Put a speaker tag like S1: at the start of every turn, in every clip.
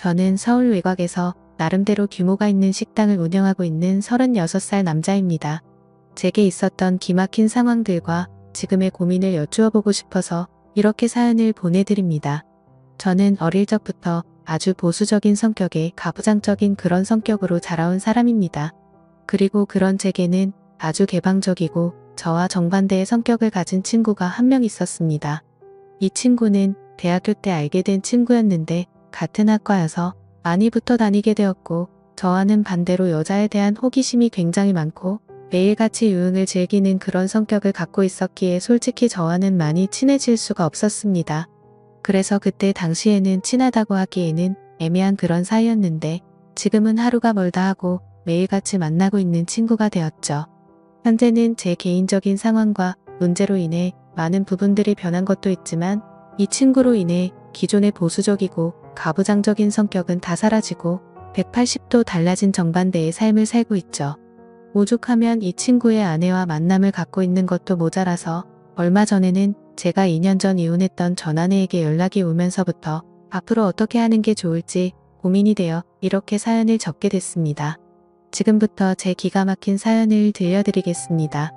S1: 저는 서울 외곽에서 나름대로 규모가 있는 식당을 운영하고 있는 36살 남자입니다. 제게 있었던 기막힌 상황들과 지금의 고민을 여쭈어 보고 싶어서 이렇게 사연을 보내드립니다. 저는 어릴 적부터 아주 보수적인 성격에 가부장적인 그런 성격으로 자라온 사람입니다. 그리고 그런 제게는 아주 개방적이고 저와 정반대의 성격을 가진 친구가 한 명 있었습니다. 이 친구는 대학교 때 알게 된 친구였는데 같은 학과여서 많이 붙어 다니게 되었고 저와는 반대로 여자에 대한 호기심이 굉장히 많고 매일같이 유흥을 즐기는 그런 성격을 갖고 있었기에 솔직히 저와는 많이 친해질 수가 없었습니다. 그래서 그때 당시에는 친하다고 하기에는 애매한 그런 사이였는데 지금은 하루가 멀다 하고 매일같이 만나고 있는 친구가 되었죠. 현재는 제 개인적인 상황과 문제로 인해 많은 부분들이 변한 것도 있지만 이 친구로 인해 기존의 보수적이고 가부장적인 성격은 다 사라지고 180도 달라진 정반대의 삶을 살고 있죠. 오죽하면 이 친구의 아내와 만남을 갖고 있는 것도 모자라서 얼마 전에는 제가 2년 전 이혼했던 전 아내에게 연락이 오면서부터 앞으로 어떻게 하는 게 좋을지 고민이 되어 이렇게 사연을 적게 됐습니다. 지금부터 제 기가 막힌 사연을 들려드리겠습니다.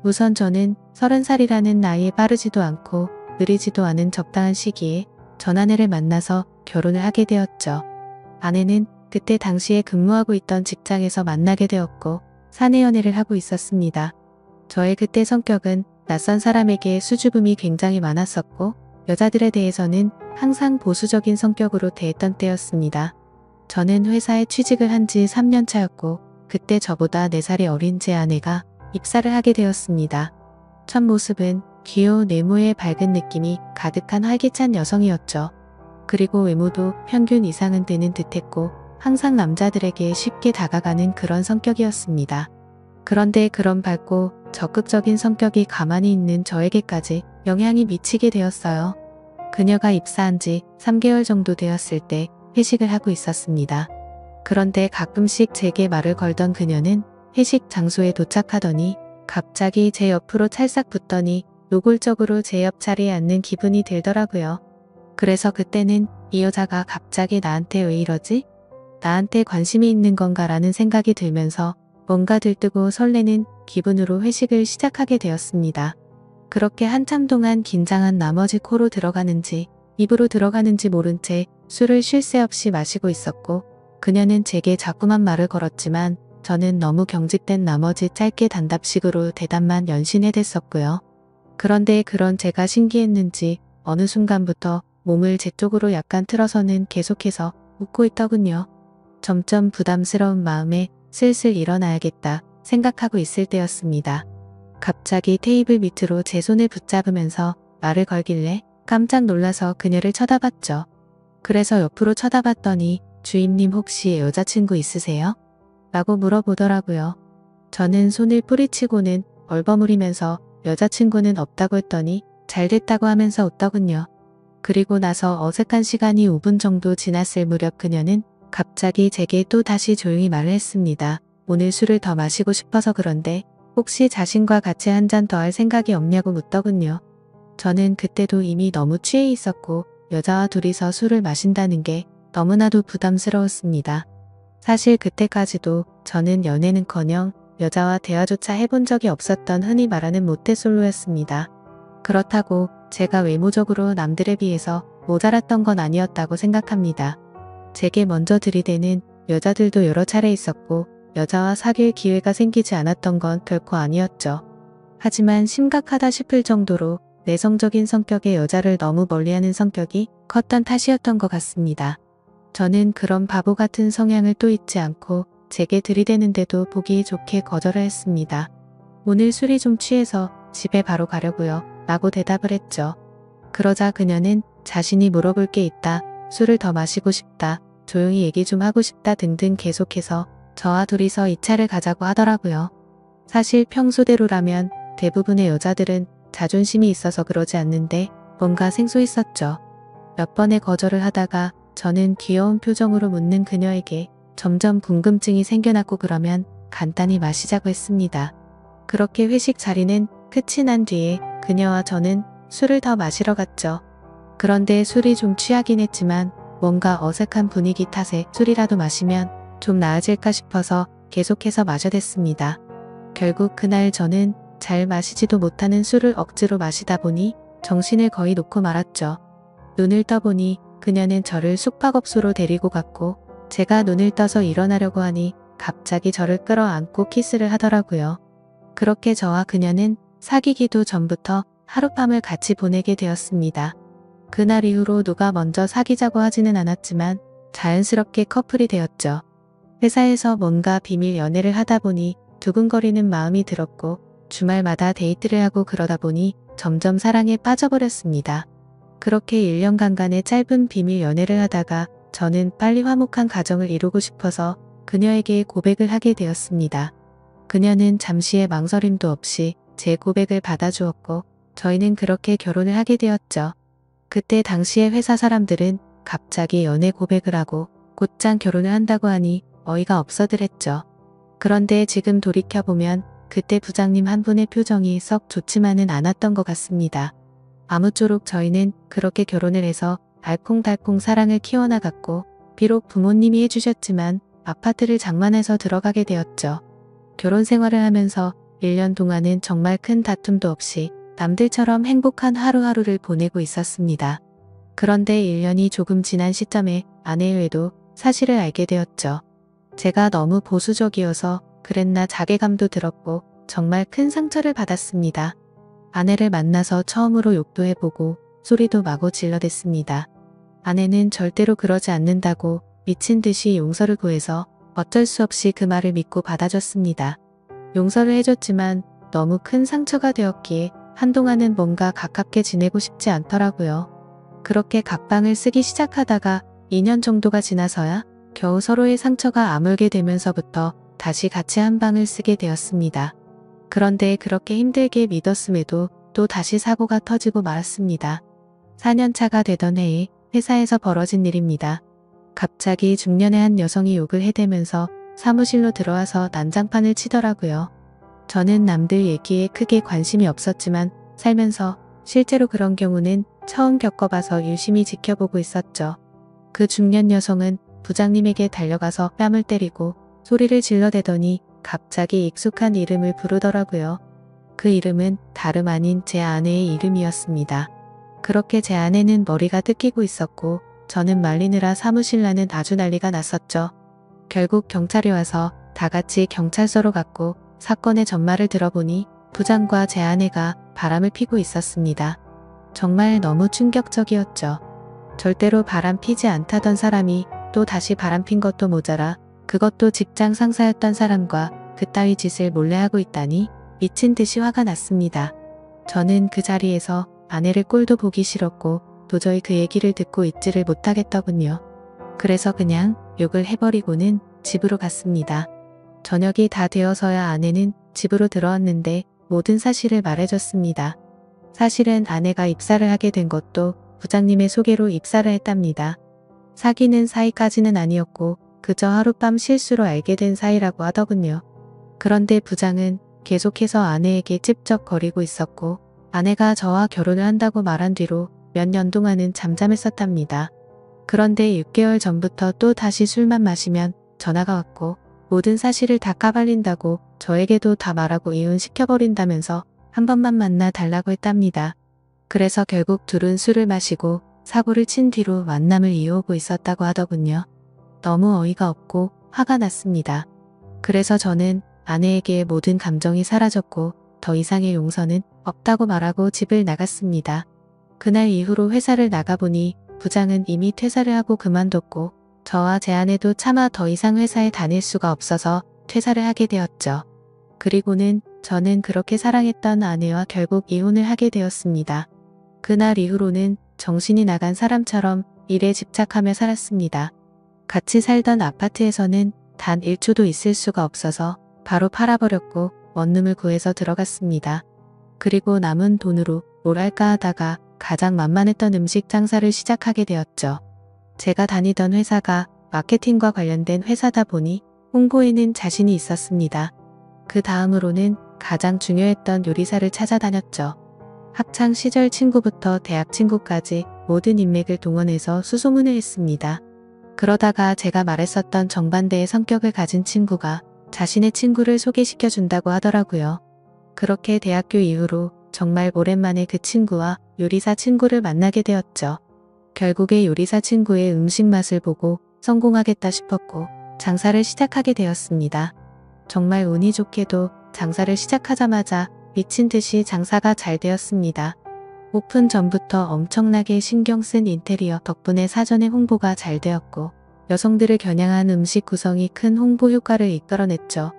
S1: 우선 저는 30살이라는 나이에 빠르지도 않고 느리지도 않은 적당한 시기에 전 아내를 만나서 결혼을 하게 되었죠. 아내는 그때 당시에 근무하고 있던 직장에서 만나게 되었고 사내 연애를 하고 있었습니다. 저의 그때 성격은 낯선 사람에게 수줍음이 굉장히 많았었고 여자들에 대해서는 항상 보수적인 성격으로 대했던 때였습니다. 저는 회사에 취직을 한 지 3년 차였고 그때 저보다 4살이 어린 제 아내가 입사를 하게 되었습니다. 첫 모습은 귀여운 외모에 밝은 느낌이 가득한 활기찬 여성이었죠. 그리고 외모도 평균 이상은 되는 듯했고 항상 남자들에게 쉽게 다가가는 그런 성격이었습니다. 그런데 그런 밝고 적극적인 성격이 가만히 있는 저에게까지 영향이 미치게 되었어요. 그녀가 입사한 지 3개월 정도 되었을 때 회식을 하고 있었습니다. 그런데 가끔씩 제게 말을 걸던 그녀는 회식 장소에 도착하더니 갑자기 제 옆으로 찰싹 붙더니 노골적으로 제 옆자리에 앉는 기분이 들더라고요. 그래서 그때는 이 여자가 갑자기 나한테 왜 이러지? 나한테 관심이 있는 건가라는 생각이 들면서 뭔가 들뜨고 설레는 기분으로 회식을 시작하게 되었습니다. 그렇게 한참 동안 긴장한 나머지 코로 들어가는지 입으로 들어가는지 모른 채 술을 쉴 새 없이 마시고 있었고 그녀는 제게 자꾸만 말을 걸었지만 저는 너무 경직된 나머지 짧게 단답식으로 대답만 연신해댔었고요. 그런데 그런 제가 신기했는지 어느 순간부터 몸을 제 쪽으로 약간 틀어서는 계속해서 웃고 있더군요. 점점 부담스러운 마음에 슬슬 일어나야겠다 생각하고 있을 때였습니다. 갑자기 테이블 밑으로 제 손을 붙잡으면서 말을 걸길래 깜짝 놀라서 그녀를 쳐다봤죠. 그래서 옆으로 쳐다봤더니 주임님 혹시 여자친구 있으세요? 라고 물어보더라고요. 저는 손을 뿌리치고는 얼버무리면서 여자친구는 없다고 했더니 잘됐다고 하면서 웃더군요. 그리고 나서 어색한 시간이 5분 정도 지났을 무렵 그녀는 갑자기 제게 또 다시 조용히 말을 했습니다. 오늘 술을 더 마시고 싶어서 그런데 혹시 자신과 같이 한 잔 더 할 생각이 없냐고 묻더군요. 저는 그때도 이미 너무 취해 있었고 여자와 둘이서 술을 마신다는 게 너무나도 부담스러웠습니다. 사실 그때까지도 저는 연애는커녕 여자와 대화조차 해본 적이 없었던 흔히 말하는 모태솔로였습니다. 그렇다고 제가 외모적으로 남들에 비해서 모자랐던 건 아니었다고 생각합니다. 제게 먼저 들이대는 여자들도 여러 차례 있었고 여자와 사귈 기회가 생기지 않았던 건 결코 아니었죠. 하지만 심각하다 싶을 정도로 내성적인 성격의 여자를 너무 멀리하는 성격이 컸던 탓이었던 것 같습니다. 저는 그런 바보 같은 성향을 또 잊지 않고 제게 들이대는데도 보기 좋게 거절을 했습니다. 오늘 술이 좀 취해서 집에 바로 가려고요. 라고 대답을 했죠. 그러자 그녀는 자신이 물어볼 게 있다. 술을 더 마시고 싶다. 조용히 얘기 좀 하고 싶다 등등 계속해서 저와 둘이서 2차를 가자고 하더라고요. 사실 평소대로라면 대부분의 여자들은 자존심이 있어서 그러지 않는데 뭔가 생소했었죠. 몇 번의 거절을 하다가 저는 귀여운 표정으로 묻는 그녀에게 점점 궁금증이 생겨났고 그러면 간단히 마시자고 했습니다. 그렇게 회식 자리는 끝이 난 뒤에 그녀와 저는 술을 더 마시러 갔죠. 그런데 술이 좀 취하긴 했지만 뭔가 어색한 분위기 탓에 술이라도 마시면 좀 나아질까 싶어서 계속해서 마셔댔습니다. 결국 그날 저는 잘 마시지도 못하는 술을 억지로 마시다 보니 정신을 거의 놓고 말았죠. 눈을 떠보니 그녀는 저를 숙박업소로 데리고 갔고 제가 눈을 떠서 일어나려고 하니 갑자기 저를 끌어안고 키스를 하더라고요. 그렇게 저와 그녀는 사귀기도 전부터 하룻밤을 같이 보내게 되었습니다. 그날 이후로 누가 먼저 사귀자고 하지는 않았지만 자연스럽게 커플이 되었죠. 회사에서 뭔가 비밀 연애를 하다 보니 두근거리는 마음이 들었고 주말마다 데이트를 하고 그러다 보니 점점 사랑에 빠져버렸습니다. 그렇게 1년간의 짧은 비밀 연애를 하다가 저는 빨리 화목한 가정을 이루고 싶어서 그녀에게 고백을 하게 되었습니다. 그녀는 잠시의 망설임도 없이 제 고백을 받아주었고 저희는 그렇게 결혼을 하게 되었죠. 그때 당시에 회사 사람들은 갑자기 연애 고백을 하고 곧장 결혼을 한다고 하니 어이가 없어들 했죠. 그런데 지금 돌이켜보면 그때 부장님 한 분의 표정이 썩 좋지만은 않았던 것 같습니다. 아무쪼록 저희는 그렇게 결혼을 해서 알콩달콩 사랑을 키워나갔고 비록 부모님이 해주셨지만 아파트를 장만해서 들어가게 되었죠. 결혼 생활을 하면서 1년 동안은 정말 큰 다툼도 없이 남들처럼 행복한 하루하루를 보내고 있었습니다. 그런데 1년이 조금 지난 시점에 아내의 외도 사실을 알게 되었죠. 제가 너무 보수적이어서 그랬나 자괴감도 들었고 정말 큰 상처를 받았습니다. 아내를 만나서 처음으로 욕도 해보고 소리도 마구 질러댔습니다. 아내는 절대로 그러지 않는다고 미친 듯이 용서를 구해서 어쩔 수 없이 그 말을 믿고 받아줬습니다. 용서를 해줬지만 너무 큰 상처가 되었기에 한동안은 뭔가 가깝게 지내고 싶지 않더라고요. 그렇게 각방을 쓰기 시작하다가 2년 정도가 지나서야 겨우 서로의 상처가 아물게 되면서부터 다시 같이 한 방을 쓰게 되었습니다. 그런데 그렇게 힘들게 믿었음에도 또 다시 사고가 터지고 말았습니다. 4년차가 되던 해에 회사에서 벌어진 일입니다. 갑자기 중년의 한 여성이 욕을 해대면서 사무실로 들어와서 난장판을 치더라고요. 저는 남들 얘기에 크게 관심이 없었지만 살면서 실제로 그런 경우는 처음 겪어봐서 유심히 지켜보고 있었죠. 그 중년 여성은 부장님에게 달려가서 뺨을 때리고 소리를 질러대더니 갑자기 익숙한 이름을 부르더라고요. 그 이름은 다름 아닌 제 아내의 이름이었습니다. 그렇게 제 아내는 머리가 뜯기고 있었고 저는 말리느라 사무실 나는 아주 난리가 났었죠. 결국 경찰이 와서 다 같이 경찰서로 갔고 사건의 전말을 들어보니 부장과 제 아내가 바람을 피고 있었습니다. 정말 너무 충격적이었죠. 절대로 바람 피지 않다던 사람이 또 다시 바람 핀 것도 모자라 그것도 직장 상사였던 사람과 그따위 짓을 몰래 하고 있다니 미친 듯이 화가 났습니다. 저는 그 자리에서 아내를 꼴도 보기 싫었고 도저히 그 얘기를 듣고 있지를 못하겠더군요. 그래서 그냥 욕을 해버리고는 집으로 갔습니다. 저녁이 다 되어서야 아내는 집으로 들어왔는데 모든 사실을 말해줬습니다. 사실은 아내가 입사를 하게 된 것도 부장님의 소개로 입사를 했답니다. 사귀는 사이까지는 아니었고 그저 하룻밤 실수로 알게 된 사이라고 하더군요. 그런데 부장은 계속해서 아내에게 찝쩍거리고 있었고 아내가 저와 결혼을 한다고 말한 뒤로 몇 년 동안은 잠잠했었답니다. 그런데 6개월 전부터 또 다시 술만 마시면 전화가 왔고 모든 사실을 다 까발린다고 저에게도 다 말하고 이혼시켜버린다면서 한 번만 만나 달라고 했답니다. 그래서 결국 둘은 술을 마시고 사고를 친 뒤로 만남을 이어오고 있었다고 하더군요. 너무 어이가 없고 화가 났습니다. 그래서 저는 아내에게 모든 감정이 사라졌고 더 이상의 용서는 없다고 말하고 집을 나갔습니다. 그날 이후로 회사를 나가보니 부장은 이미 퇴사를 하고 그만뒀고 저와 제 아내도 차마 더 이상 회사에 다닐 수가 없어서 퇴사를 하게 되었죠. 그리고는 저는 그렇게 사랑했던 아내와 결국 이혼을 하게 되었습니다. 그날 이후로는 정신이 나간 사람처럼 일에 집착하며 살았습니다. 같이 살던 아파트에서는 단 1초도 있을 수가 없어서 바로 팔아버렸고 원룸을 구해서 들어갔습니다. 그리고 남은 돈으로 뭘 할까 하다가 가장 만만했던 음식 장사를 시작하게 되었죠. 제가 다니던 회사가 마케팅과 관련된 회사다 보니 홍보에는 자신이 있었습니다. 그 다음으로는 가장 중요했던 요리사를 찾아다녔죠. 학창 시절 친구부터 대학 친구까지 모든 인맥을 동원해서 수소문을 했습니다. 그러다가 제가 말했었던 정반대의 성격을 가진 친구가 자신의 친구를 소개시켜 준다고 하더라고요. 그렇게 대학교 이후로 정말 오랜만에 그 친구와 요리사 친구를 만나게 되었죠. 결국에 요리사 친구의 음식 맛을 보고 성공하겠다 싶었고 장사를 시작하게 되었습니다. 정말 운이 좋게도 장사를 시작하자마자 미친 듯이 장사가 잘 되었습니다. 오픈 전부터 엄청나게 신경 쓴 인테리어 덕분에 사전에 홍보가 잘 되었고 여성들을 겨냥한 음식 구성이 큰 홍보 효과를 이끌어냈죠.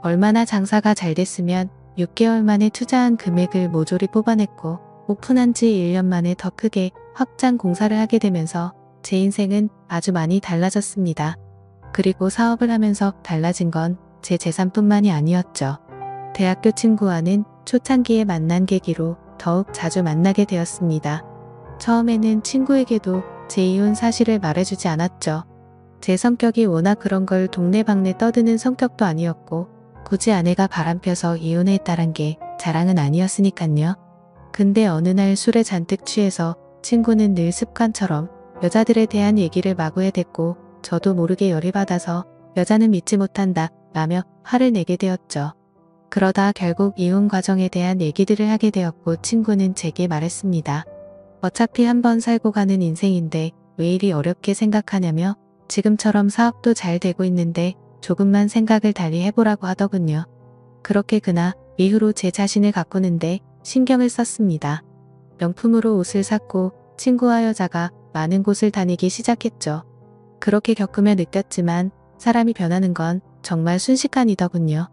S1: 얼마나 장사가 잘 됐으면 6개월 만에 투자한 금액을 모조리 뽑아냈고 오픈한 지 1년 만에 더 크게 확장 공사를 하게 되면서 제 인생은 아주 많이 달라졌습니다. 그리고 사업을 하면서 달라진 건 제 재산뿐만이 아니었죠. 대학교 친구와는 초창기에 만난 계기로 더욱 자주 만나게 되었습니다. 처음에는 친구에게도 제 이혼 사실을 말해주지 않았죠. 제 성격이 워낙 그런 걸 동네방네 떠드는 성격도 아니었고 굳이 아내가 바람펴서 이혼했다란 게 자랑은 아니었으니깐요. 근데 어느 날 술에 잔뜩 취해서 친구는 늘 습관처럼 여자들에 대한 얘기를 마구 해댔고 저도 모르게 열이 받아서 여자는 믿지 못한다 라며 화를 내게 되었죠. 그러다 결국 이혼 과정에 대한 얘기들을 하게 되었고 친구는 제게 말했습니다. 어차피 한번 살고 가는 인생인데 왜 이리 어렵게 생각하냐며 지금처럼 사업도 잘 되고 있는데 조금만 생각을 달리 해보라고 하더군요. 그렇게 그나 이후로 제 자신을 가꾸는데 신경을 썼습니다. 명품으로 옷을 샀고 친구와 여자가 많은 곳을 다니기 시작했죠. 그렇게 겪으며 느꼈지만 사람이 변하는 건 정말 순식간이더군요.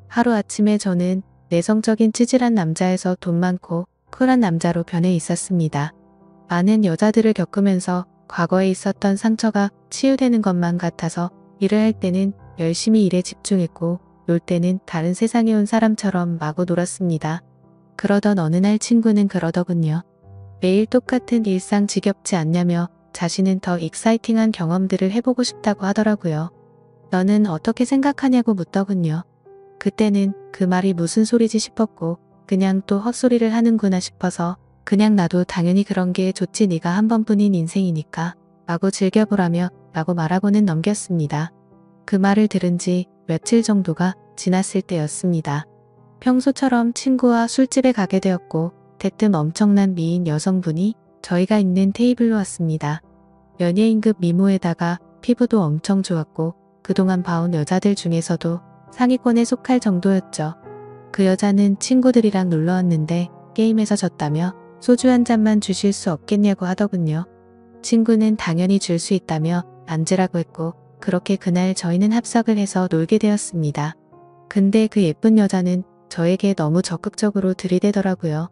S1: 하루아침에 저는 내성적인 찌질한 남자에서 돈 많고 쿨한 남자로 변해 있었습니다. 많은 여자들을 겪으면서 과거에 있었던 상처가 치유되는 것만 같아서 일을 할 때는 열심히 일에 집중했고 놀 때는 다른 세상에 온 사람처럼 마구 놀았습니다. 그러던 어느 날 친구는 그러더군요. 매일 똑같은 일상 지겹지 않냐며 자신은 더 익사이팅한 경험들을 해보고 싶다고 하더라고요. 너는 어떻게 생각하냐고 묻더군요. 그때는 그 말이 무슨 소리지 싶었고 그냥 또 헛소리를 하는구나 싶어서 그냥 나도 당연히 그런 게 좋지 네가 한 번뿐인 인생이니까 마구 즐겨보라며 라고 말하고는 넘겼습니다. 그 말을 들은 지 며칠 정도가 지났을 때였습니다. 평소처럼 친구와 술집에 가게 되었고 대뜸 엄청난 미인 여성분이 저희가 있는 테이블로 왔습니다. 연예인급 미모에다가 피부도 엄청 좋았고 그동안 봐온 여자들 중에서도 상위권에 속할 정도였죠. 그 여자는 친구들이랑 놀러 왔는데 게임에서 졌다며 소주 한 잔만 주실 수 없겠냐고 하더군요. 친구는 당연히 줄 수 있다며 앉으라고 했고 그렇게 그날 저희는 합석을 해서 놀게 되었습니다. 근데 그 예쁜 여자는 저에게 너무 적극적으로 들이대더라고요.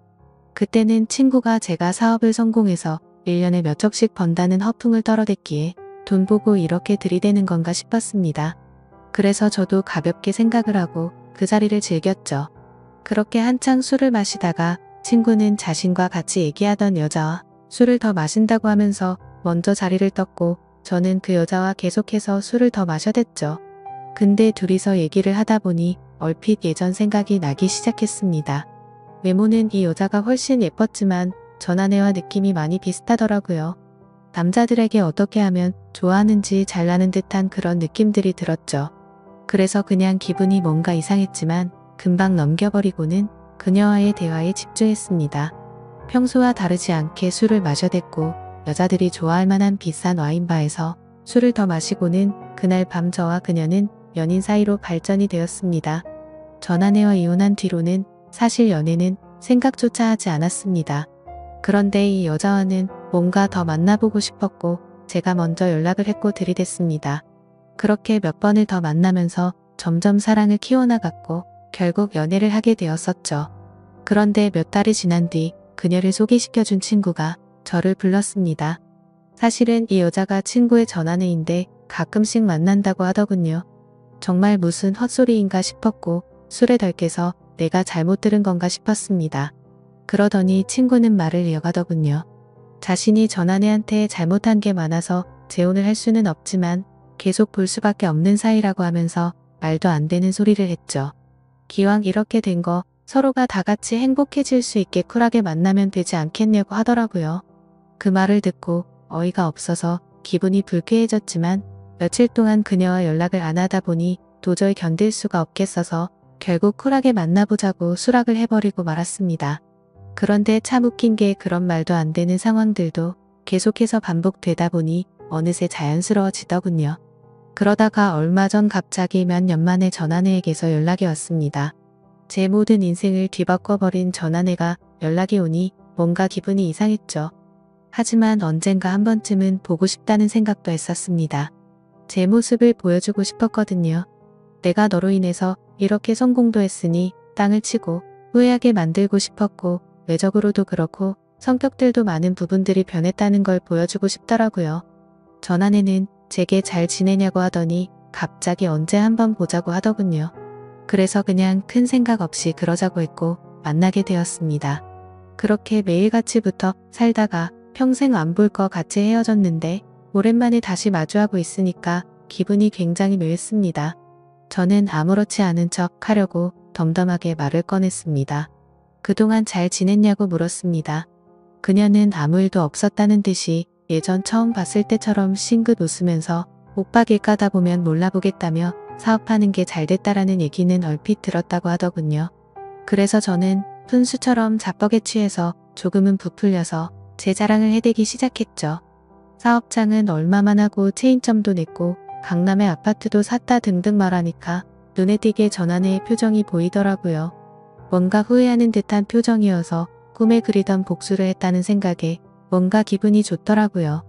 S1: 그때는 친구가 제가 사업을 성공해서 1년에 몇 억씩 번다는 허풍을 떨어댔기에 돈 보고 이렇게 들이대는 건가 싶었습니다. 그래서 저도 가볍게 생각을 하고 그 자리를 즐겼죠. 그렇게 한창 술을 마시다가 친구는 자신과 같이 얘기하던 여자와 술을 더 마신다고 하면서 먼저 자리를 떴고 저는 그 여자와 계속해서 술을 더 마셔댔죠. 근데 둘이서 얘기를 하다 보니 얼핏 예전 생각이 나기 시작했습니다. 외모는 이 여자가 훨씬 예뻤지만 전 아내와 느낌이 많이 비슷하더라고요. 남자들에게 어떻게 하면 좋아하는지 잘나는 듯한 그런 느낌들이 들었죠. 그래서 그냥 기분이 뭔가 이상했지만 금방 넘겨버리고는 그녀와의 대화에 집중했습니다. 평소와 다르지 않게 술을 마셔댔고 여자들이 좋아할 만한 비싼 와인바에서 술을 더 마시고는 그날 밤 저와 그녀는 연인 사이로 발전이 되었습니다. 전 아내와 이혼한 뒤로는 사실 연애는 생각조차 하지 않았습니다. 그런데 이 여자와는 뭔가 더 만나보고 싶었고 제가 먼저 연락을 했고 들이댔습니다. 그렇게 몇 번을 더 만나면서 점점 사랑을 키워나갔고 결국 연애를 하게 되었었죠. 그런데 몇 달이 지난 뒤 그녀를 소개시켜준 친구가 저를 불렀습니다. 사실은 이 여자가 친구의 전아내인데 가끔씩 만난다고 하더군요. 정말 무슨 헛소리인가 싶었고 술에 덜 깨서 내가 잘못 들은 건가 싶었습니다. 그러더니 친구는 말을 이어가더군요. 자신이 전아내한테 잘못한 게 많아서 재혼을 할 수는 없지만 계속 볼 수밖에 없는 사이라고 하면서 말도 안 되는 소리를 했죠. 기왕 이렇게 된 거 서로가 다 같이 행복해질 수 있게 쿨하게 만나면 되지 않겠냐고 하더라고요. 그 말을 듣고 어이가 없어서 기분이 불쾌해졌지만 며칠 동안 그녀와 연락을 안 하다 보니 도저히 견딜 수가 없겠어서 결국 쿨하게 만나보자고 수락을 해버리고 말았습니다. 그런데 참 웃긴 게 그런 말도 안 되는 상황들도 계속해서 반복되다 보니 어느새 자연스러워지더군요. 그러다가 얼마 전 갑자기 몇 년 만에 전아내에게서 연락이 왔습니다. 제 모든 인생을 뒤바꿔버린 전아내가 연락이 오니 뭔가 기분이 이상했죠. 하지만 언젠가 한 번쯤은 보고 싶다는 생각도 했었습니다. 제 모습을 보여주고 싶었거든요. 내가 너로 인해서 이렇게 성공도 했으니 땅을 치고 후회하게 만들고 싶었고 외적으로도 그렇고 성격들도 많은 부분들이 변했다는 걸 보여주고 싶더라고요. 전아내는 제게 잘 지내냐고 하더니 갑자기 언제 한번 보자고 하더군요. 그래서 그냥 큰 생각 없이 그러자고 했고 만나게 되었습니다. 그렇게 매일같이 붙어 살다가 평생 안 볼 거 같이 헤어졌는데 오랜만에 다시 마주하고 있으니까 기분이 굉장히 묘했습니다. 저는 아무렇지 않은 척 하려고 덤덤하게 말을 꺼냈습니다. 그동안 잘 지냈냐고 물었습니다. 그녀는 아무 일도 없었다는 듯이 예전 처음 봤을 때처럼 싱긋 웃으면서 오빠 길 가다 보면 몰라보겠다며 사업하는 게 잘 됐다라는 얘기는 얼핏 들었다고 하더군요. 그래서 저는 푼수처럼 자뻑에 취해서 조금은 부풀려서 제 자랑을 해대기 시작했죠. 사업장은 얼마만 하고 체인점도 냈고 강남에 아파트도 샀다 등등 말하니까 눈에 띄게 전아내의 표정이 보이더라고요. 뭔가 후회하는 듯한 표정이어서 꿈에 그리던 복수를 했다는 생각에 뭔가 기분이 좋더라고요.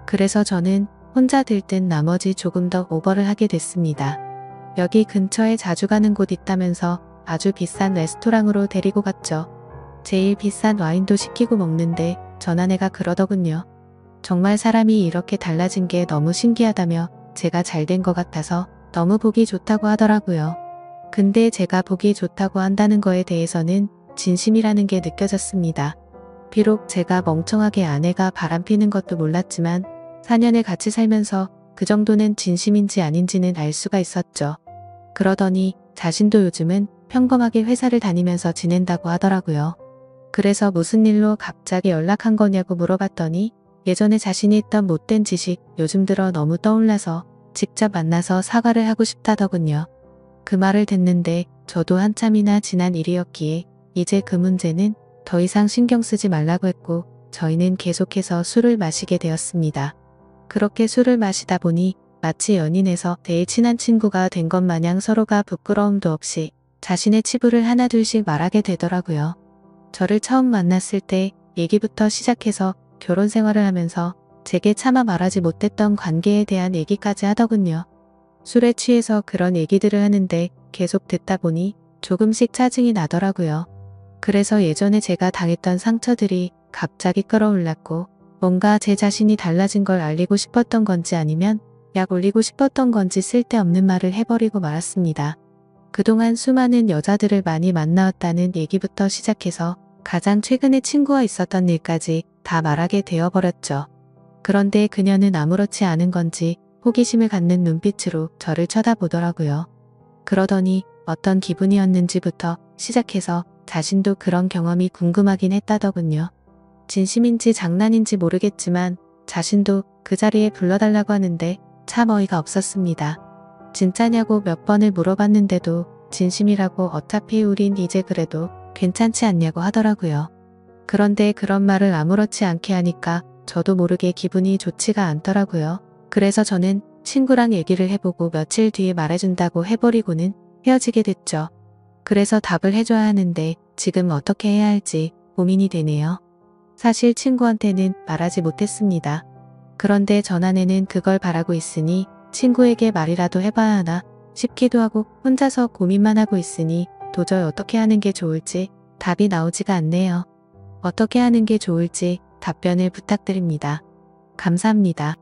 S1: 그래서 저는 혼자 들뜬 나머지 조금 더 오버를 하게 됐습니다. 여기 근처에 자주 가는 곳 있다면서 아주 비싼 레스토랑으로 데리고 갔죠. 제일 비싼 와인도 시키고 먹는데 전아내가 그러더군요. 정말 사람이 이렇게 달라진 게 너무 신기하다며 제가 잘 된 것 같아서 너무 보기 좋다고 하더라고요. 근데 제가 보기 좋다고 한다는 거에 대해서는 진심이라는 게 느껴졌습니다. 비록 제가 멍청하게 아내가 바람피는 것도 몰랐지만 4년을 같이 살면서 그 정도는 진심인지 아닌지는 알 수가 있었죠. 그러더니 자신도 요즘은 평범하게 회사를 다니면서 지낸다고 하더라고요. 그래서 무슨 일로 갑자기 연락한 거냐고 물어봤더니 예전에 자신이 했던 못된 짓이 요즘 들어 너무 떠올라서 직접 만나서 사과를 하고 싶다더군요. 그 말을 듣는데 저도 한참이나 지난 일이었기에 이제 그 문제는 더 이상 신경 쓰지 말라고 했고 저희는 계속해서 술을 마시게 되었습니다. 그렇게 술을 마시다 보니 마치 연인에서 제일 친한 친구가 된 것 마냥 서로가 부끄러움도 없이 자신의 치부를 하나둘씩 말하게 되더라고요. 저를 처음 만났을 때 얘기부터 시작해서 결혼 생활을 하면서 제게 차마 말하지 못했던 관계에 대한 얘기까지 하더군요. 술에 취해서 그런 얘기들을 하는데 계속 듣다 보니 조금씩 짜증이 나더라고요. 그래서 예전에 제가 당했던 상처들이 갑자기 끌어올랐고 뭔가 제 자신이 달라진 걸 알리고 싶었던 건지 아니면 약 올리고 싶었던 건지 쓸데없는 말을 해버리고 말았습니다. 그동안 수많은 여자들을 많이 만나왔다는 얘기부터 시작해서 가장 최근에 친구와 있었던 일까지 다 말하게 되어버렸죠. 그런데 그녀는 아무렇지 않은 건지 호기심을 갖는 눈빛으로 저를 쳐다보더라고요. 그러더니 어떤 기분이었는지부터 시작해서 자신도 그런 경험이 궁금하긴 했다더군요. 진심인지 장난인지 모르겠지만 자신도 그 자리에 불러달라고 하는데 참 어이가 없었습니다. 진짜냐고 몇 번을 물어봤는데도 진심이라고 어차피 우린 이제 그래도 괜찮지 않냐고 하더라고요. 그런데 그런 말을 아무렇지 않게 하니까 저도 모르게 기분이 좋지가 않더라고요. 그래서 저는 친구랑 얘기를 해보고 며칠 뒤에 말해준다고 해버리고는 헤어지게 됐죠. 그래서 답을 해줘야 하는데 지금 어떻게 해야 할지 고민이 되네요. 사실 친구한테는 말하지 못했습니다. 그런데 전아내는 그걸 바라고 있으니 친구에게 말이라도 해봐야 하나 싶기도 하고 혼자서 고민만 하고 있으니 도저히 어떻게 하는 게 좋을지 답이 나오지가 않네요. 어떻게 하는 게 좋을지 답변을 부탁드립니다. 감사합니다.